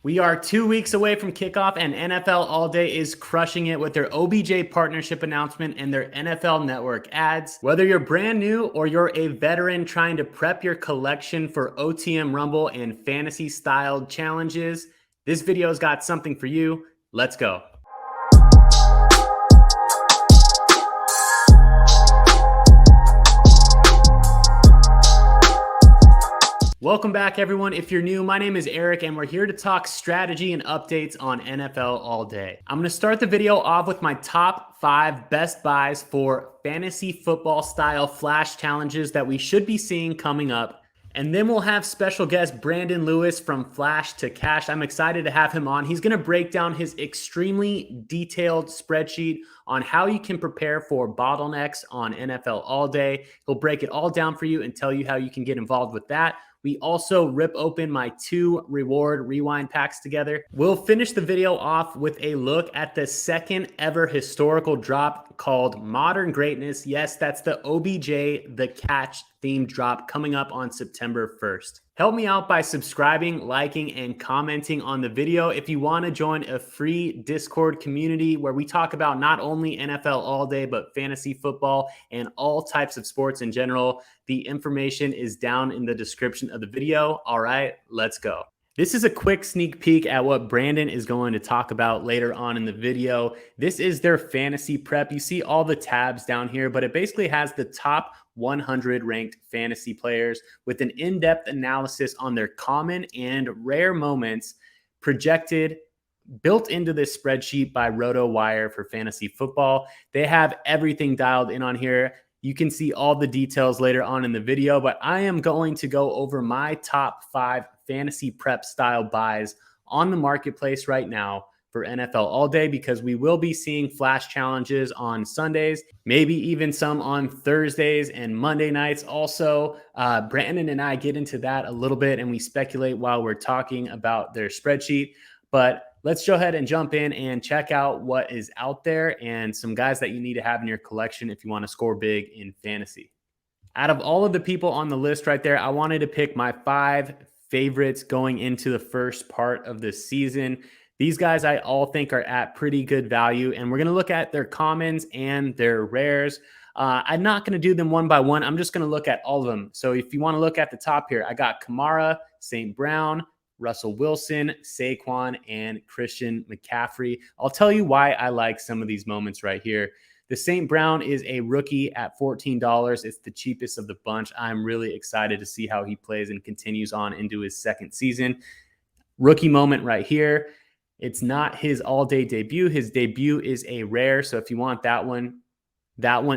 We are 2 weeks away from kickoff, and NFL All Day is crushing it with their OBJ partnership announcement and their NFL Network ads. Whether you're brand new or you're a veteran trying to prep your collection for OTM Rumble and fantasy-styled challenges, this video's got something for you. Let's go. Welcome back, everyone. If you're new, my name is Eric, and we're here to talk strategy and updates on NFL All Day. I'm going to start the video off with my top 5 best buys for fantasy football style flash challenges that we should be seeing coming up. And then we'll have special guest Brandon Lewis from Flash2Cash. I'm excited to have him on. He's going to break down his extremely detailed spreadsheet on how you can prepare for bottlenecks on NFL All Day. He'll break it all down for you and tell you how you can get involved with that. We also rip open my 2 reward rewind packs together. We'll finish the video off with a look at the second ever historical drop called Modern Greatness. Yes, that's the OBJ, the catch themed drop coming up on September 1st. Help me out by subscribing, liking, and commenting on the video. If you want to join a free Discord community where we talk about not only NFL All Day, but fantasy football and all types of sports in general, the information is down in the description of the video. All right, let's go. This is a quick sneak peek at what Brandon is going to talk about later on in the video. This is their fantasy prep. You see all the tabs down here, but it basically has the top 100 ranked fantasy players with an in-depth analysis on their common and rare moments projected built into this spreadsheet by RotoWire for fantasy football. They have everything dialed in on here. You can see all the details later on in the video, but I am going to go over my top 5 fantasy prep style buys on the marketplace right now for NFL All Day, because we will be seeing flash challenges on Sundays, maybe even some on Thursdays and Monday nights. Also, Brandon and I get into that a little bit and we speculate while we're talking about their spreadsheet. But let's go ahead and jump in and check out what is out there and some guys that you need to have in your collection if you want to score big in fantasy. Out of all of the people on the list right there, I wanted to pick my 5 favorites going into the first part of the season. These guys I all think are at pretty good value, and we're going to look at their commons and their rares. I'm not going to do them one by one. I'm just going to look at all of them. So if you want to look at the top here, I got Kamara, St. Brown, Russell Wilson, Saquon, and Christian McCaffrey. I'll tell you why I like some of these moments right here. The St. Brown is a rookie at $14. It's the cheapest of the bunch. I'm really excited to see how he plays and continues on into his second season. Rookie moment right here. It's not his all-day debut. His debut is a rare. So if you want that one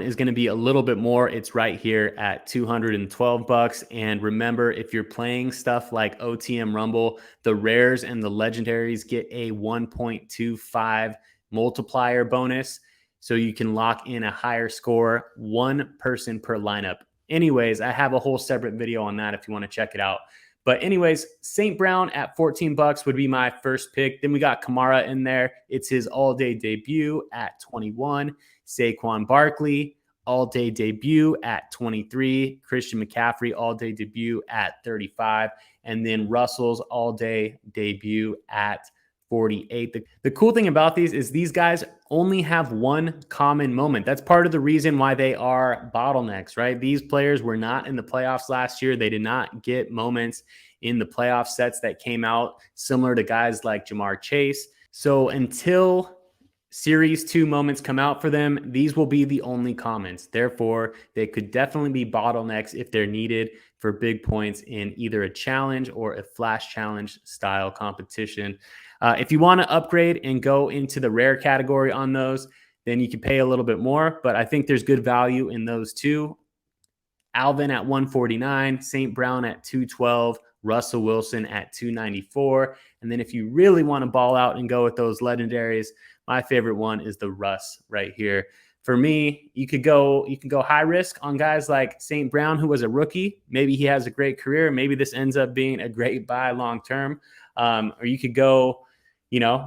is going to be a little bit more. It's right here at $212. And remember, if you're playing stuff like OTM Rumble, the rares and the legendaries get a 1.25 multiplier bonus. So you can lock in a higher score, 1 person per lineup. Anyways, I have a whole separate video on that if you want to check it out. But anyways, St. Brown at $14 would be my first pick. Then we got Kamara in there. It's his all-day debut at 21. Saquon Barkley, all-day debut at 23. Christian McCaffrey, all-day debut at 35. And then Russell's all-day debut at 48. The cool thing about these is these guys only have one common moment. That's part of the reason why they are bottlenecks, right? These players were not in the playoffs last year. They did not get moments in the playoff sets that came out, similar to guys like Jamar Chase. So until Series 2 moments come out for them, these will be the only commons. Therefore, they could definitely be bottlenecks if they're needed for big points in either a challenge or a flash challenge style competition. If you want to upgrade and go into the rare category on those, then you can pay a little bit more, but I think there's good value in those too. Alvin at $149, St. Brown at $212, Russell Wilson at $294. And then if you really want to ball out and go with those legendaries, my favorite one is the Russ right here. For me, you can go high risk on guys like St. Brown, who was a rookie. Maybe he has a great career. Maybe this ends up being a great buy long term. Or you could go,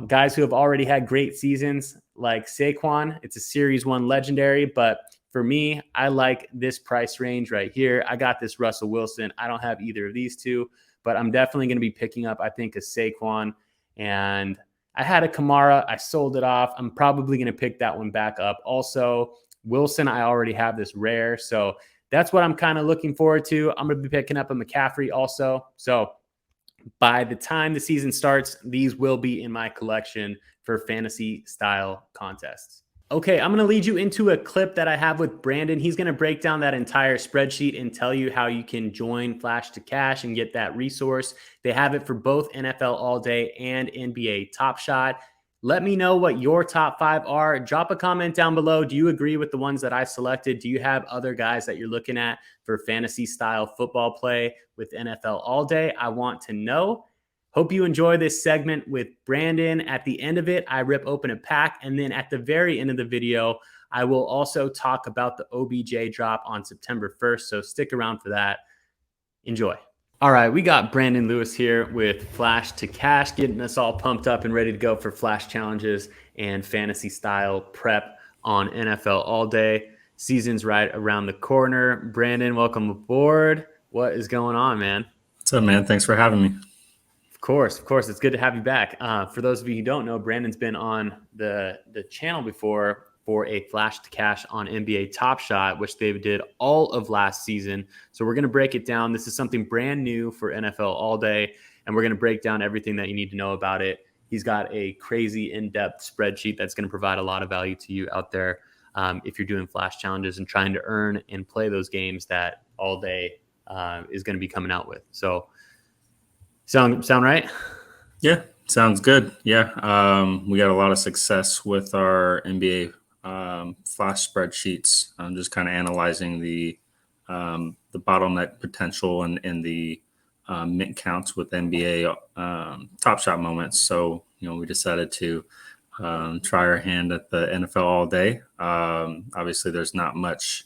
guys who have already had great seasons like Saquon. It's a Series 1 legendary, but for me, I like this price range right here. I got this Russell Wilson. I don't have either of these two, but I'm definitely going to be picking up, I think, a Saquon and I had a Kamara. I sold it off. I'm probably going to pick that one back up. Also, Wilson, I already have this rare. So that's what I'm kind of looking forward to. I'm going to be picking up a McCaffrey also. So by the time the season starts, these will be in my collection for fantasy style contests. Okay, I'm going to lead you into a clip that I have with Brandon. He's going to break down that entire spreadsheet and tell you how you can join Flash2Cash and get that resource. They have it for both NFL All Day and NBA Top Shot. Let me know what your top 5 are. Drop a comment down below. Do you agree with the ones that I selected? Do you have other guys that you're looking at for fantasy style football play with NFL All Day? I want to know. Hope you enjoy this segment with Brandon. At the end of it, I rip open a pack. And then at the very end of the video, I will also talk about the OBJ drop on September 1st. So stick around for that. Enjoy. All right, we got Brandon Lewis here with Flash2Cash, getting us all pumped up and ready to go for Flash challenges and fantasy style prep on NFL All Day. Season's right around the corner. Brandon, welcome aboard. What is going on, man? What's up, man? Thanks for having me. Of course. It's good to have you back. For those of you who don't know, Brandon's been on the channel before for a Flash2Cash on NBA Top Shot, which they did all of last season. So we're going to break it down. This is something brand new for NFL All Day, and we're going to break down everything that you need to know about it. He's got a crazy in-depth spreadsheet that's going to provide a lot of value to you out there if you're doing Flash challenges and trying to earn and play those games that All Day is going to be coming out with. So Sound right? Yeah, sounds good. Yeah, we got a lot of success with our NBA Flash spreadsheets. I'm just kind of analyzing the bottleneck potential and the mint counts with NBA Top Shot moments. So we decided to try our hand at the NFL All Day. Obviously, there's not much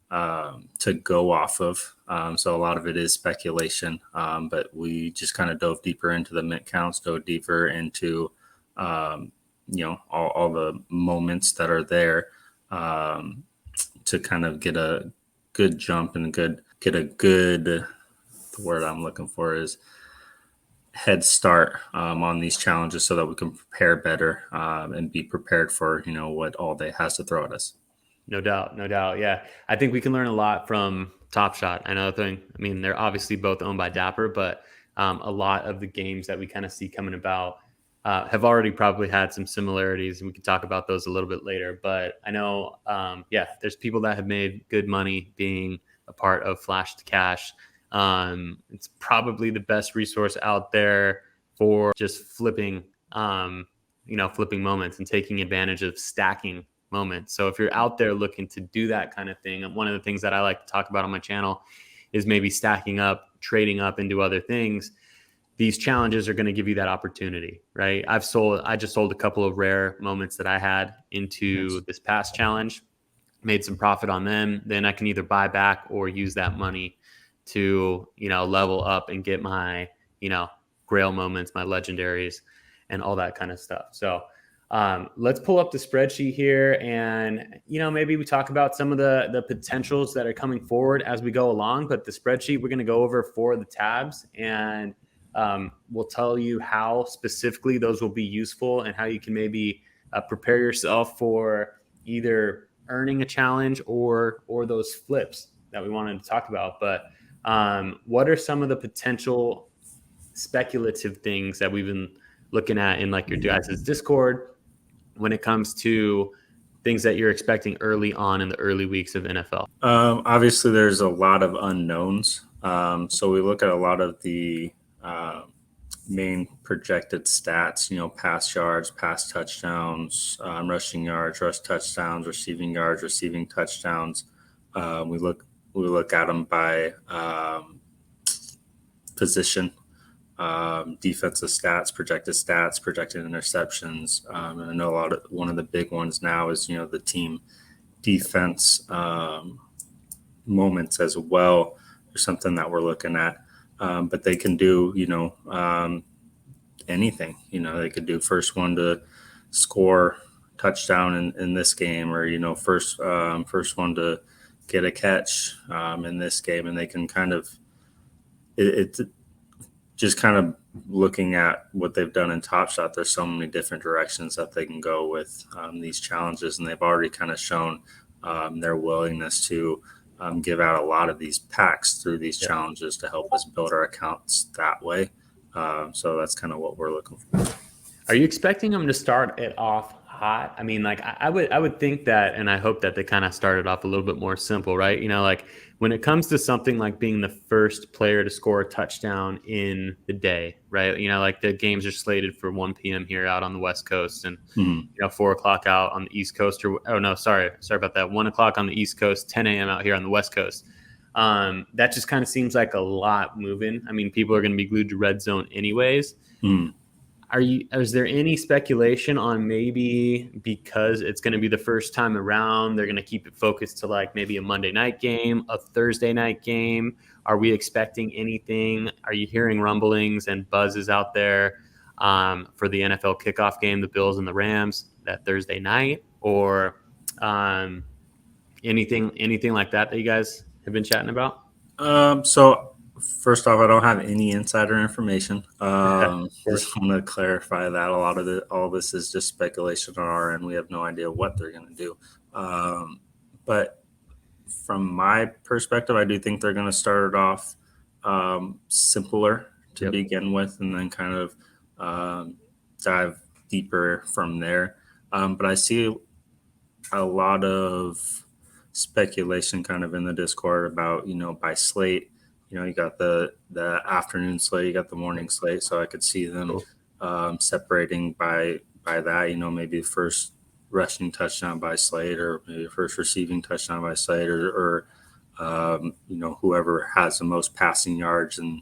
to go off of. So a lot of it is speculation, but we just kind of dove deeper into the mint counts, dove deeper into, all the moments that are there to kind of get a good jump and the word I'm looking for is head start on these challenges so that we can prepare better and be prepared for, what All Day has to throw at us. No doubt. Yeah. I think we can learn a lot from Top Shot. Another thing, I mean, they're obviously both owned by Dapper, but a lot of the games that we kind of see coming about have already probably had some similarities, and we can talk about those a little bit later. But I know, there's people that have made good money being a part of Flash2Cash. It's probably the best resource out there for just flipping moments and taking advantage of stacking moments. So if you're out there looking to do that kind of thing, one of the things that I like to talk about on my channel is maybe stacking up, trading up into other things. These challenges are going to give you that opportunity, right? I just sold a couple of rare moments that I had into this past challenge, made some profit on them. Then I can either buy back or use that money to, level up and get my, grail moments, my legendaries, and all that kind of stuff. So let's pull up the spreadsheet here and, maybe we talk about some of the potentials that are coming forward as we go along. But the spreadsheet, we're going to go over 4 of the tabs, and we'll tell you how specifically those will be useful and how you can maybe prepare yourself for either earning a challenge or those flips that we wanted to talk about. But what are some of the potential speculative things that we've been looking at in like your guys' Discord when it comes to things that you're expecting early on in the early weeks of NFL? Obviously, there's a lot of unknowns. So we look at a lot of the main projected stats, pass yards, pass touchdowns, rushing yards, rush touchdowns, receiving yards, receiving touchdowns. We look at them by position. Defensive stats, projected interceptions. And I know one of the big ones now is, the team defense moments as well. There's something that we're looking at, but they can do, anything. They could do first one to score touchdown in this game, or, first one to get a catch in this game, and they can kind of, just kind of looking at what they've done in Top Shot, there's so many different directions that they can go with these challenges, and they've already kind of shown their willingness to give out a lot of these packs through these challenges to help us build our accounts that way. So that's kind of what we're looking for. Are you expecting them to start it off hot? I mean, like I would think that, and I hope that they kind of started off a little bit more simple, right? You know, like when it comes to something like being the first player to score a touchdown in the day, right? You know, like the games are slated for 1 p.m. here out on the West Coast, and you know, 4 o'clock out on the East Coast, or oh no, sorry about that, 1 o'clock on the East Coast, 10 a.m. out here on the West Coast. That just kind of seems like a lot moving. I mean, people are going to be glued to red zone anyways. Is there any speculation on maybe because it's going to be the first time around, they're going to keep it focused to like maybe a Monday night game, a Thursday night game? Are we expecting anything? Are you hearing rumblings and buzzes out there for the NFL kickoff game, the Bills and the Rams, that Thursday night, or anything like that you guys have been chatting about? So first off, I don't have any insider information. Just want to clarify that all this is just speculation on our end. We have no idea what they're going to do. But from my perspective, I do think they're going to start it off simpler to begin with, and then kind of dive deeper from there. But I see a lot of speculation kind of in the Discord about, you know, by slate. You know, you got the afternoon slate, you got the morning slate, so I could see them separating by that. You know, maybe the first rushing touchdown by slate, or maybe the first receiving touchdown by slate, or you know, whoever has the most passing yards, and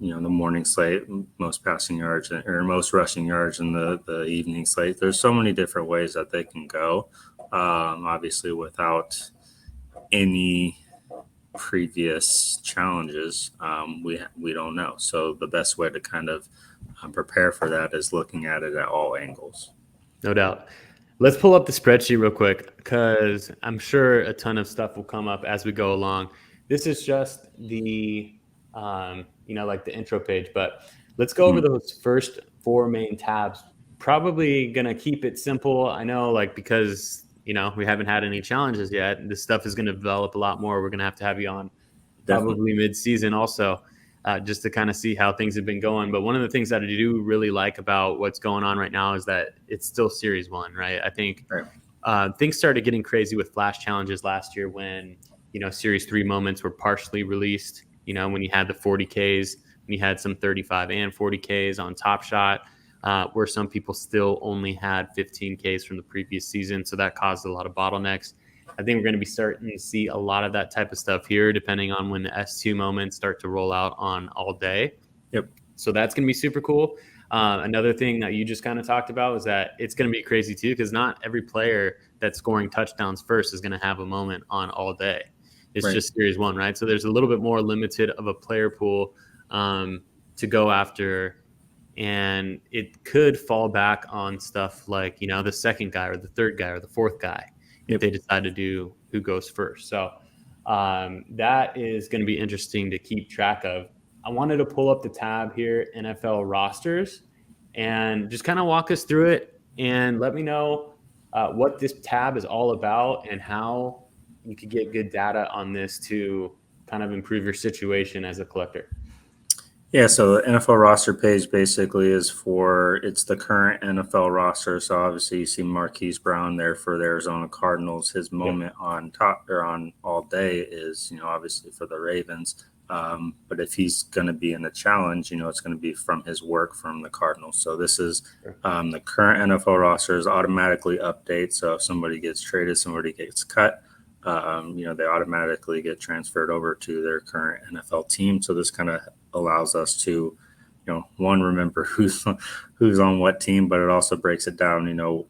you know, the morning slate, most passing yards or most rushing yards in the evening slate. There's so many different ways that they can go. Obviously, without any previous challenges, we don't know. So the best way to kind of prepare for that is looking at it at all angles. No doubt. Let's pull up the spreadsheet real quick, because I'm sure a ton of stuff will come up as we go along. This is just the you know, like the intro page, but let's go over those first 4 main tabs. Probably gonna keep it simple. I know, like, because you know, we haven't had any challenges yet. This stuff is going to develop a lot more. We're going to have you on probably mid-season also, just to kind of see how things have been going. But one of the things that I do really like about what's going on right now is that it's still Series 1, right? I think things started getting crazy with Flash challenges last year when, you know, Series 3 moments were partially released. You know, when you had the 40Ks, when you had some 35 and 40Ks on Top Shot, where some people still only had 15Ks from the previous season. So that caused a lot of bottlenecks. I think we're going to be starting to see a lot of that type of stuff here, depending on when the S2 moments start to roll out on all day. So that's going to be super cool. Another thing that you just kind of talked about is that it's going to be crazy too, because not every player that's scoring touchdowns first is going to have a moment on all day. It's just Series 1, right? So there's a little bit more limited of a player pool to go after. And it could fall back on stuff like, you know, the second guy or the third guy or the fourth guy if they decide to do who goes first. So that is going to be interesting to keep track of. I wanted to pull up the tab here, NFL rosters, and just kind of walk us through it and let me know what this tab is all about and how you could get good data on this to kind of improve your situation as a collector. Yeah, so the NFL roster page basically is it's the current NFL roster. So obviously you see Marquise Brown there for the Arizona Cardinals. His moment on top or on all day is, you know, obviously for the Ravens. But if he's going to be in the challenge, you know, it's going to be from his work from the Cardinals. So this is the current NFL roster is automatically update. So if somebody gets traded, somebody gets cut, you know, they automatically get transferred over to their current NFL team. So this kind of allows us to, you know, one, remember who's on what team, but it also breaks it down, you know,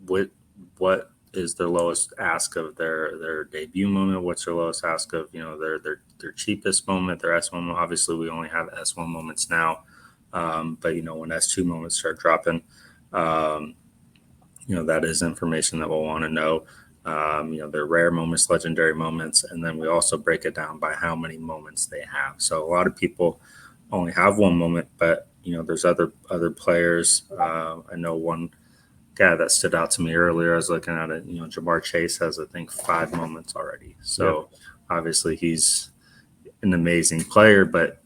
what is their lowest ask of their debut moment, what's their lowest ask of, you know, their cheapest moment, their S1 moment. Obviously we only have S1 moments now, but you know, when S2 moments start dropping, you know, that is information that we'll want to know. You know, their rare moments, legendary moments, and then we also break it down by how many moments they have. So a lot of people only have one moment, but there's other players. I know one guy that stood out to me earlier. I was looking at it. Jamar Chase has, I think, 5 moments already. So obviously he's an amazing player, but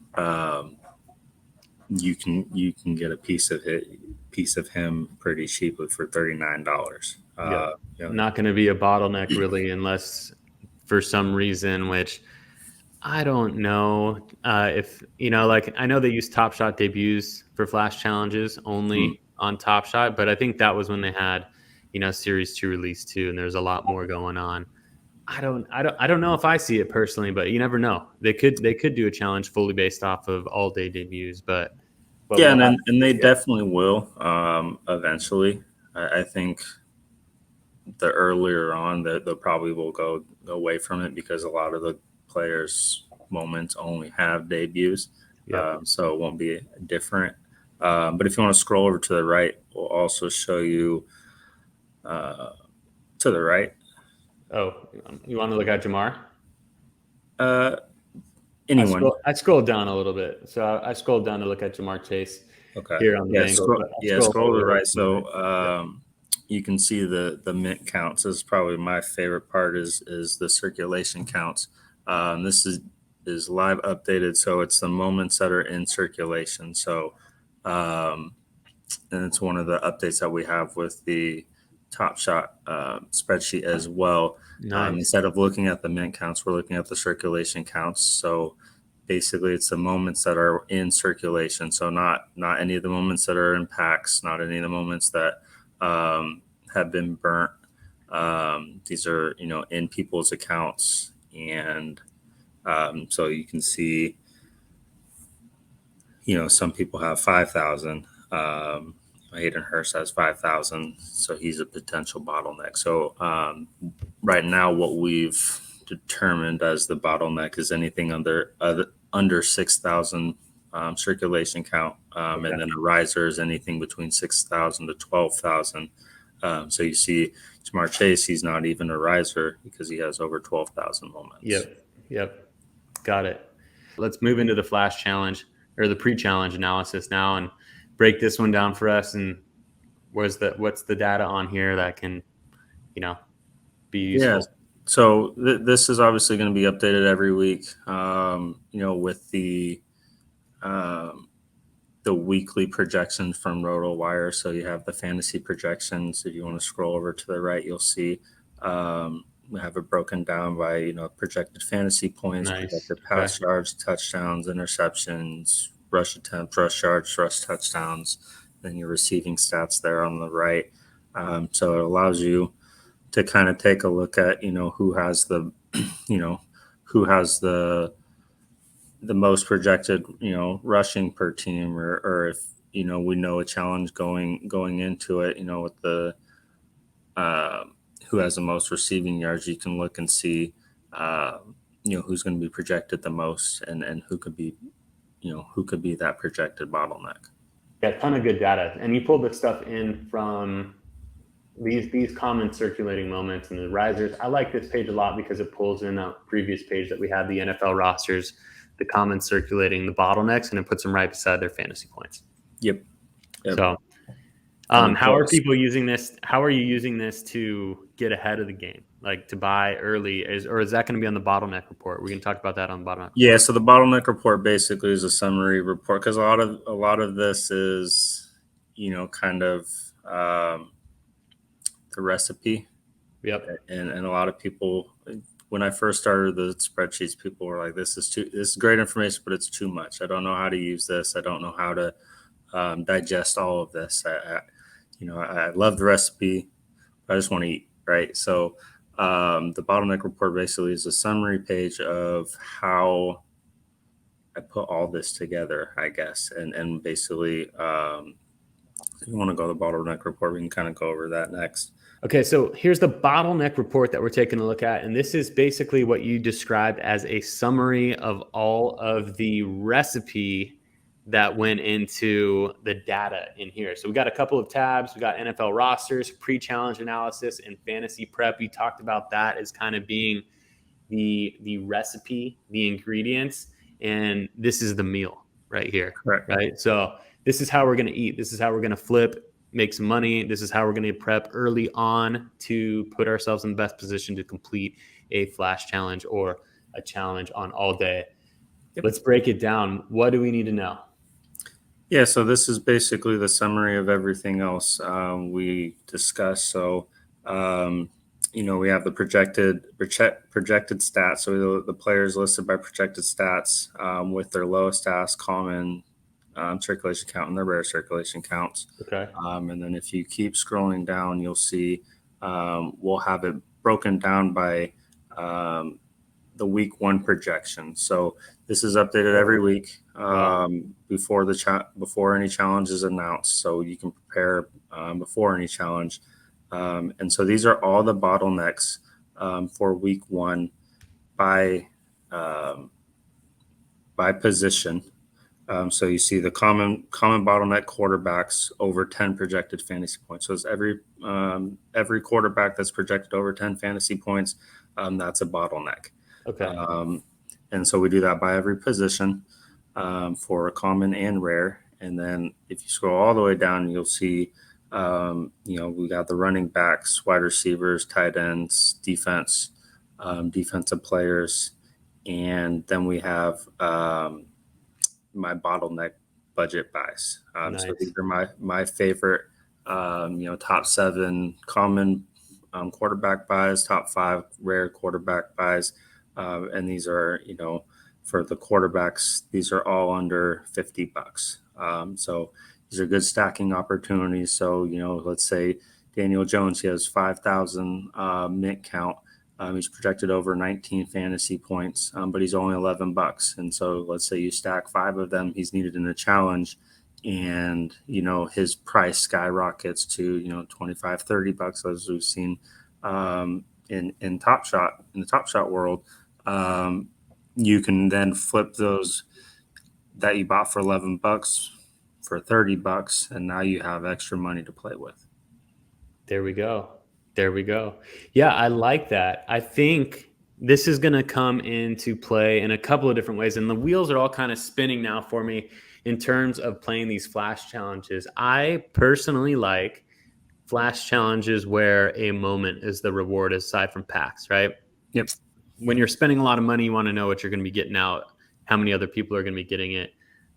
you can get a piece of him pretty cheaply for $39. Not going to be a bottleneck really, unless for some reason, which I don't know if, like I know they use Top Shot debuts for Flash challenges only on Top Shot, but I think that was when they had, Series 2 Release 2, and there's a lot more going on. I don't know if I see it personally, but you never know. They could do a challenge fully based off of all day debuts, but yeah, and they definitely will eventually. I think the earlier on that they probably will go away from it because a lot of the players' moments only have debuts, so it won't be different. But if you want to scroll over to the right, we'll also show you to the right. Oh, you want to look at Jamar? Anyone? I scrolled down a little bit, so I scrolled down to look at Jamar Chase. Okay. Here on the angle. Scroll to the right. So you can see the mint counts. This is probably my favorite part is the circulation counts. This is live updated, so it's the moments that are in circulation. So and it's one of the updates that we have with the Top Shot spreadsheet as well. Nice. Instead of looking at the mint counts, we're looking at the circulation counts. So basically, it's the moments that are in circulation. So not any of the moments that are in packs, not any of the moments that have been burnt. These are in people's accounts, and so you can see some people have 5,000. Hayden Hurst has 5,000, so he's a potential bottleneck. So right now, what we've determined as the bottleneck is anything under 6,000 circulation count, and then a riser is anything between 6,000 to 12,000. So you see Jamar Chase, he's not even a riser because he has over 12,000 moments. Yep. Got it. Let's move into the Flash challenge or the pre-challenge analysis now and break this one down for us. And what's the data on here that can, be useful? Yeah. So this is obviously going to be updated every week, with the weekly projections from RotoWire. So you have the fantasy projections. If you want to scroll over to the right, you'll see we have it broken down by projected fantasy points, projected pass yards, touchdowns, interceptions, rush attempts, rush yards, rush touchdowns. Then your receiving stats there on the right. So it allows you to kind of take a look at who has the most projected rushing per team, or if we know a challenge going into it, with the who has the most receiving yards. You can look and see who's going to be projected the most, and who could be that projected bottleneck. Yeah, a ton of good data. And you pulled this stuff in from these common circulating moments and the risers. I like this page a lot because it pulls in a previous page that we had, the NFL rosters, the common circulating, the bottlenecks, and it puts them right beside their fantasy points. Yep. So how are people using this? How are you using this to get ahead of the game? Like to buy early, or is that going to be on the bottleneck report? We can talk about that on the bottleneck report. Yeah, so the bottleneck report basically is a summary report because a lot of this is kind of the recipe. Yep. And a lot of people, when I first started the spreadsheets, people were like, this is great information, but it's too much. I don't know how to use this. I don't know how to digest all of this. I love the recipe, but I just want to eat, right? So the bottleneck report basically is a summary page of how I put all this together, I guess. And basically, if you want to go to the bottleneck report, we can kind of go over that next. Okay, so here's the bottleneck report that we're taking a look at. And this is basically what you described as a summary of all of the recipe that went into the data in here. So we got a couple of tabs. We got NFL rosters, pre-challenge analysis, and fantasy prep. We talked about that as kind of being the recipe, the ingredients, and this is the meal. right here, Correct. right? So this is how we're going to eat. This is how we're going to flip, make some money. This is how we're going to prep early on to put ourselves in the best position to complete a flash challenge or a challenge on all day. Yep. Let's break it down. What do we need to know? Yeah, so this is basically the summary of everything else we discussed. So, we have the projected stats. So the players listed by projected stats with their lowest stats, common circulation count, and their rare circulation counts. Okay. And then if you keep scrolling down, you'll see we'll have it broken down by the week 1 projection. So this is updated every week before any challenge is announced. So you can prepare before any challenge. And so these are all the bottlenecks for week 1 by position. So you see the common bottleneck quarterbacks over 10 projected fantasy points. So it's every quarterback that's projected over 10 fantasy points, that's a bottleneck. Okay. And so we do that by every position for common and rare. And then if you scroll all the way down, you'll see, we got the running backs, wide receivers, tight ends, defense, defensive players. And then we have my bottleneck budget buys. Nice. So these are my favorite, top 7 common quarterback buys, top 5 rare quarterback buys. And these are, for the quarterbacks, these are all under $50. So these are good stacking opportunities. So, let's say Daniel Jones, he has 5,000 mint count. He's projected over 19 fantasy points, but he's only $11. And so let's say you stack 5 of them, he's needed in a challenge, and, his price skyrockets to, $25, $30, as we've seen in Top Shot, in the Top Shot world. You can then flip those that you bought for $11 for $30, and now you have extra money to play with. There we go. Yeah, I like that. I think this is going to come into play in a couple of different ways, and the wheels are all kind of spinning now for me in terms of playing these flash challenges. I personally like flash challenges where a moment is the reward aside from packs, right? Yep. When you're spending a lot of money, you want to know what you're going to be getting out, how many other people are going to be getting it.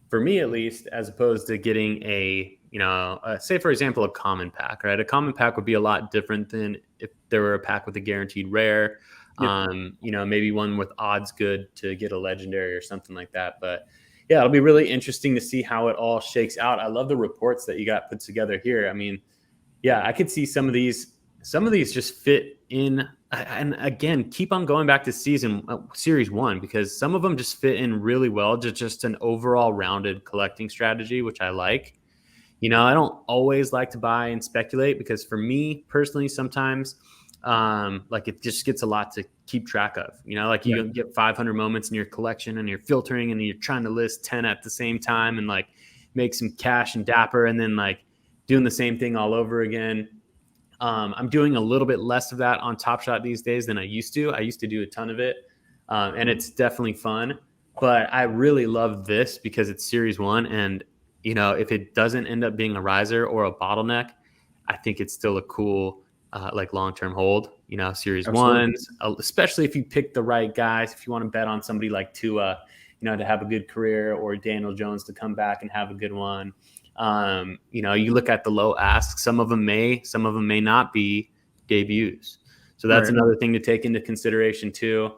For me, at least, as opposed to getting say, for example, a common pack, right? A common pack would be a lot different than if there were a pack with a guaranteed rare, Yep. Maybe one with odds good to get a legendary or something like that. But yeah, it'll be really interesting to see how it all shakes out. I love the reports that you got put together here. I mean, yeah, I could see some of these just fit in. And again, keep on going back to series 1, because some of them just fit in really well to just an overall rounded collecting strategy, which I like. I don't always like to buy and speculate, because for me personally, sometimes it just gets a lot to keep track of. You get 500 moments in your collection and you're filtering and you're trying to list 10 at the same time and make some cash and dapper, and then doing the same thing all over again. I'm doing a little bit less of that on Top Shot these days than I used to. I used to do a ton of it, and it's definitely fun. But I really love this because it's series 1, and if it doesn't end up being a riser or a bottleneck, I think it's still a cool long-term hold. Series Absolutely. 1s, especially if you pick the right guys. If you want to bet on somebody like Tua, to have a good career, or Daniel Jones to come back and have a good one. You look at the low ask, some of them may not be debuts. So that's Right. another thing to take into consideration too.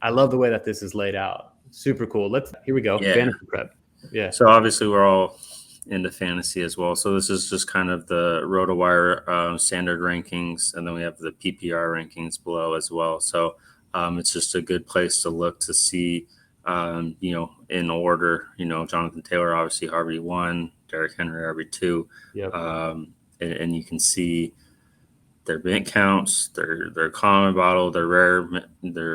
I love the way that this is laid out. Super cool. Here we go. Yeah. Fantasy prep. Yeah. So obviously we're all into fantasy as well. So this is just kind of the RotoWire standard rankings, and then we have the PPR rankings below as well. So it's just a good place to look to see, in order. Jonathan Taylor, obviously RB1, Derrick Henry RB2, Yep. And you can see their mint counts, their common bottle, their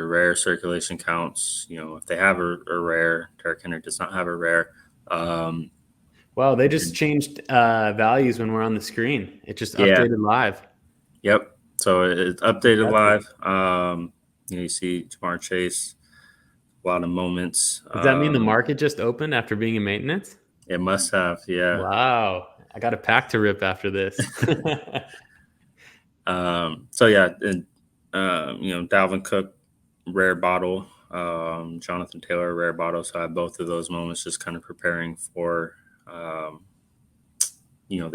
rare circulation counts. If they have a rare, Derrick Henry does not have a rare. Wow, they just changed values when we're on the screen. It just updated live. Yep. So it's updated live. You see Jamar Chase, a lot of moments. Does that mean the market just opened after being in maintenance? It must have, yeah. Wow. I got a pack to rip after this. So yeah, and Dalvin Cook, rare bottle, Jonathan Taylor, rare bottle. So I have both of those moments, just kind of preparing for, the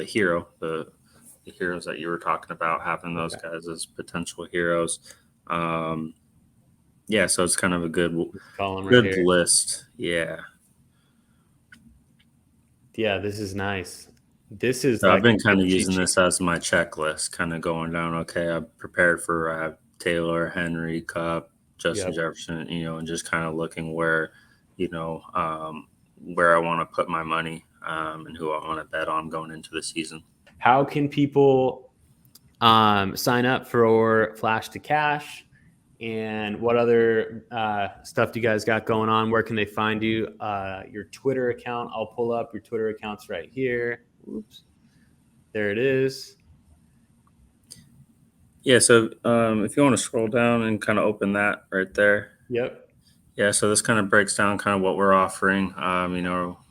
hero, the heroes that you were talking about, having those guys as potential heroes. Yeah, so it's kind of a good Right list. Yeah. Yeah, this is nice. This is So I've like been kind of using this as my checklist, kind of going down. Okay, I'm prepared for Taylor, Henry, Cup, Justin Jefferson, and just kind of looking where, where I want to put my money and who I want to bet on going into the season. How can people sign up for Flash2Cash? And what other stuff do you guys got going on? Where can they find you? Your Twitter account. I'll pull up your Twitter accounts right here. Oops. There it is. Yeah, so if you want to scroll down and kind of open that right there. Yep. Yeah, so this kind of breaks down kind of what we're offering.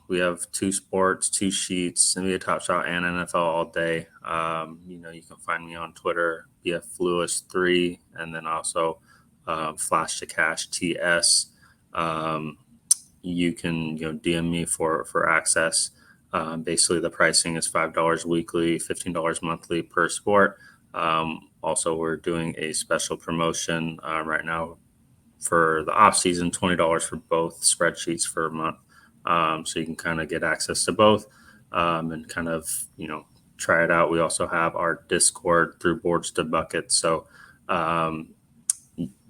We have 2 sports, 2 sheets, NBA Top Shot and NFL all day. You can find me on Twitter, BFLewis3, and then also Flash2Cash TS. You can DM me for access. Basically, the pricing is $5 weekly, $15 monthly per sport. Also, we're doing a special promotion right now for the off season, $20 for both spreadsheets for a month. So you can kind of get access to both and kind of, try it out. We also have our Discord through Boards to Buckets. So,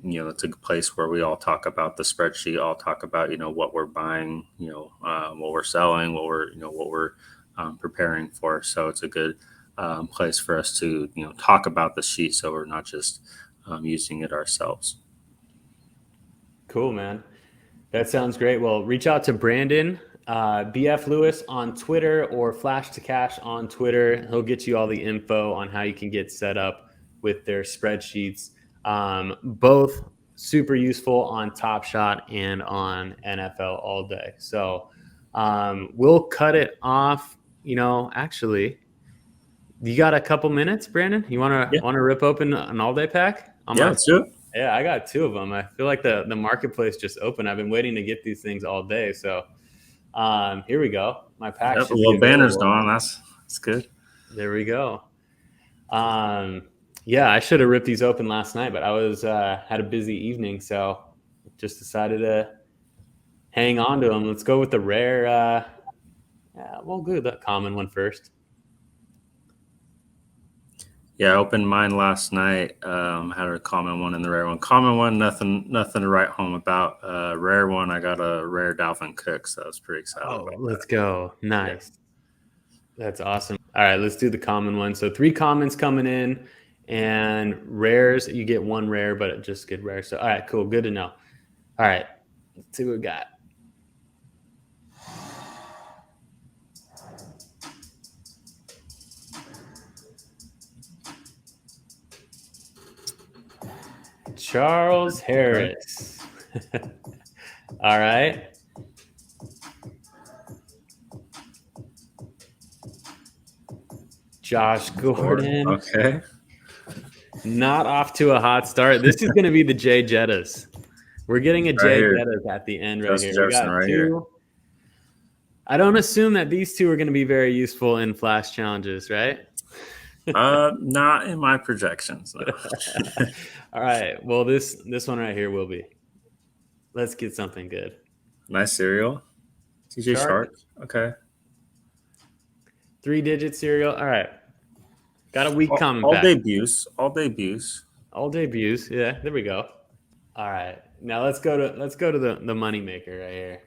it's a place where we all talk about the spreadsheet, all talk about, what we're buying, what we're selling, what we're preparing for. So it's a good place for us to, talk about the sheet. So we're not just using it ourselves. Cool, man. That sounds great. Well, reach out to Brandon, BF Lewis on Twitter or Flash2Cash on Twitter. He'll get you all the info on how you can get set up with their spreadsheets. Both super useful on Top Shot and on NFL all day. So we'll cut it off. Actually, you got a couple minutes, Brandon? You want to rip open an all day pack? Let's do it. Yeah, I got 2 of them. I feel like the marketplace just opened. I've been waiting to get these things all day. So here we go. My pack. Yep, a little banner's going. That's good. There we go. Yeah, I should have ripped these open last night, but I was had a busy evening, so just decided to hang on to them. Let's go with the rare. We'll go with the common one first. Yeah, I opened mine last night. Had a common one and the rare one. Common one, nothing to write home about. Rare one, I got a rare Dalvin Cook, so I was pretty excited. Let's go. Nice. Yeah. That's awesome. All right, let's do the common one. So 3 commons coming in, and rares, you get 1 rare, but just get rare. So all right, cool. Good to know. All right, let's see what we got. Charles Harris. All right. Josh Gordon. Okay. Not off to a hot start. This is going to be the Jay Jettas. We're getting a Jay Jettas at the end right here. We got 2. Here. I don't assume that these 2 are going to be very useful in flash challenges, right? Not in my projections. No. All right. Well, this one right here will be. Let's get something good. Nice cereal. TJ Shark. Okay. 3-digit cereal. All right. Got a week coming all back. Debuts. All debuts. All debuts. Yeah, there we go. All right. Now let's go to the money maker right here.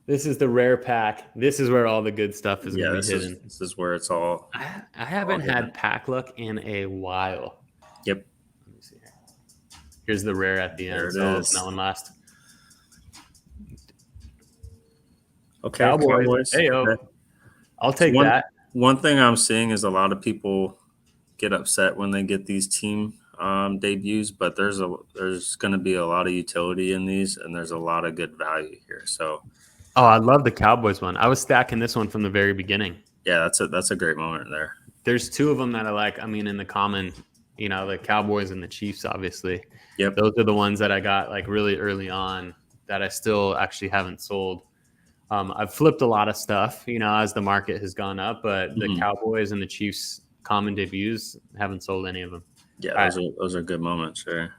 This is the rare pack. This is where all the good stuff is going to be hidden. This is where it's all. I haven't had pack luck in a while. Yep. Let me see here. Here's the rare at the end. There it is. That one last. Okay. Cowboys. Hey, okay. I'll take that. One thing I'm seeing is a lot of people get upset when they get these team debuts, but there's going to be a lot of utility in these, and there's a lot of good value here. So, Oh, I love the Cowboys one. I was stacking this one from the very beginning. yeah, that's a great moment there. There's two of them that I like. I mean, in the common, the Cowboys and the Chiefs, obviously. Yep. Those are the ones that I got like really early on that I still actually haven't sold. I've flipped a lot of stuff, as the market has gone up, but the Cowboys and the Chiefs common debuts haven't sold any of them. Yeah, those are good moments, sure.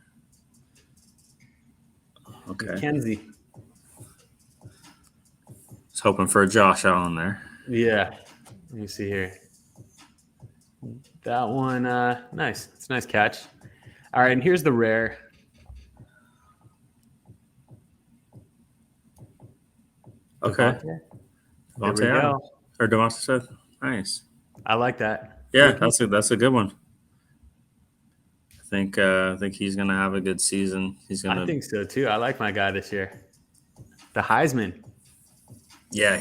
Okay. Kenzie. Was hoping for a Josh Allen there. Yeah. Let me see here. That one, nice. It's a nice catch. All right, and here's the rare. Okay. There we go. Or Devontae Smith. Nice. I like that. Yeah, that's a good one. I think he's gonna have a good season. I think so too. I like my guy this year. The Heisman. Yeah,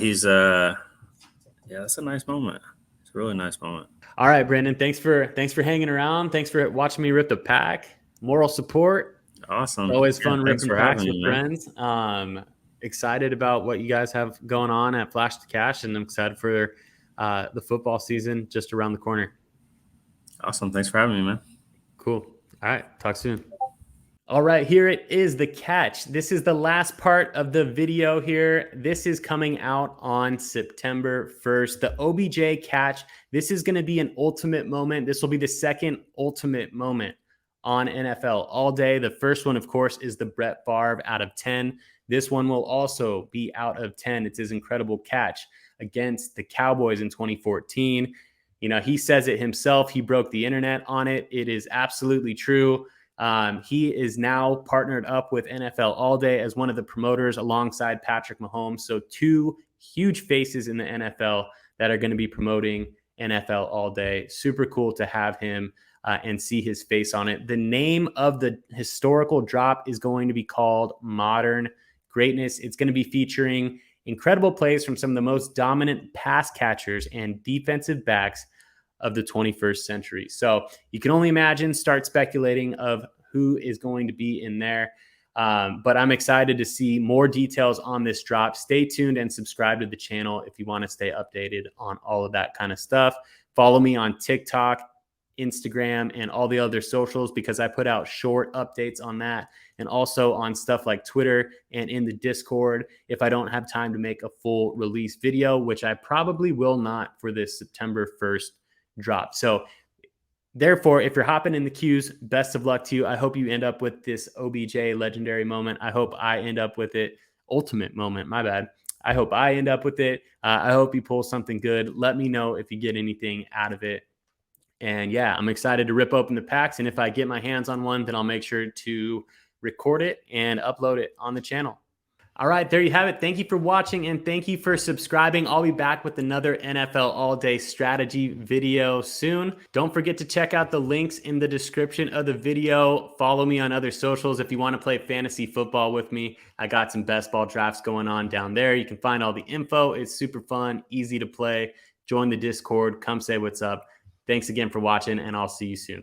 that's a nice moment. It's a really nice moment. All right, Brandon. Thanks for hanging around. Thanks for watching me rip the pack. Moral support. Awesome. It's always fun ripping packs with friends. Excited about what you guys have going on at Flash2Cash, and I'm excited for the football season just around the corner. Awesome. Thanks for having me, man. Cool. All right. Talk soon. All right, here it is, the catch. This is the last part of the video here. This is coming out on September 1st. The OBJ catch. This is going to be an ultimate moment. This will be the second ultimate moment on NFL All Day. The first one, of course, is the Brett Favre out of 10. This one will also be out of 10. It's his incredible catch against the Cowboys in 2014. He says it himself. He broke the internet on it. It is absolutely true. He is now partnered up with NFL All Day as one of the promoters alongside Patrick Mahomes. So two huge faces in the NFL that are going to be promoting NFL All Day. Super cool to have him and see his face on it. The name of the historical drop is going to be called Modern Greatness. It's going to be featuring incredible plays from some of the most dominant pass catchers and defensive backs of the 21st century. So you can only imagine, start speculating of who is going to be in there. But I'm excited to see more details on this drop. Stay tuned and subscribe to the channel if you want to stay updated on all of that kind of stuff. Follow me on TikTok, Instagram, and all the other socials because I put out short updates on that, and also on stuff like Twitter and in the Discord if I don't have time to make a full release video, which I probably will not for this September 1st drop. So therefore, if you're hopping in the queues, best of luck to you. I hope you end up with this OBJ legendary moment. I hope I end up with it. Ultimate moment, my bad. I hope I end up with it. I hope you pull something good. Let me know if you get anything out of it. And yeah, I'm excited to rip open the packs. And if I get my hands on one, then I'll make sure to record it and upload it on the channel. All right, there you have it. Thank you for watching and thank you for subscribing. I'll be back with another NFL All Day strategy video soon. Don't forget to check out the links in the description of the video. Follow me on other socials if you want to play fantasy football with me. I got some best ball drafts going on down there. You can find all the info. It's super fun, easy to play. Join the Discord. Come say what's up. Thanks again for watching, and I'll see you soon.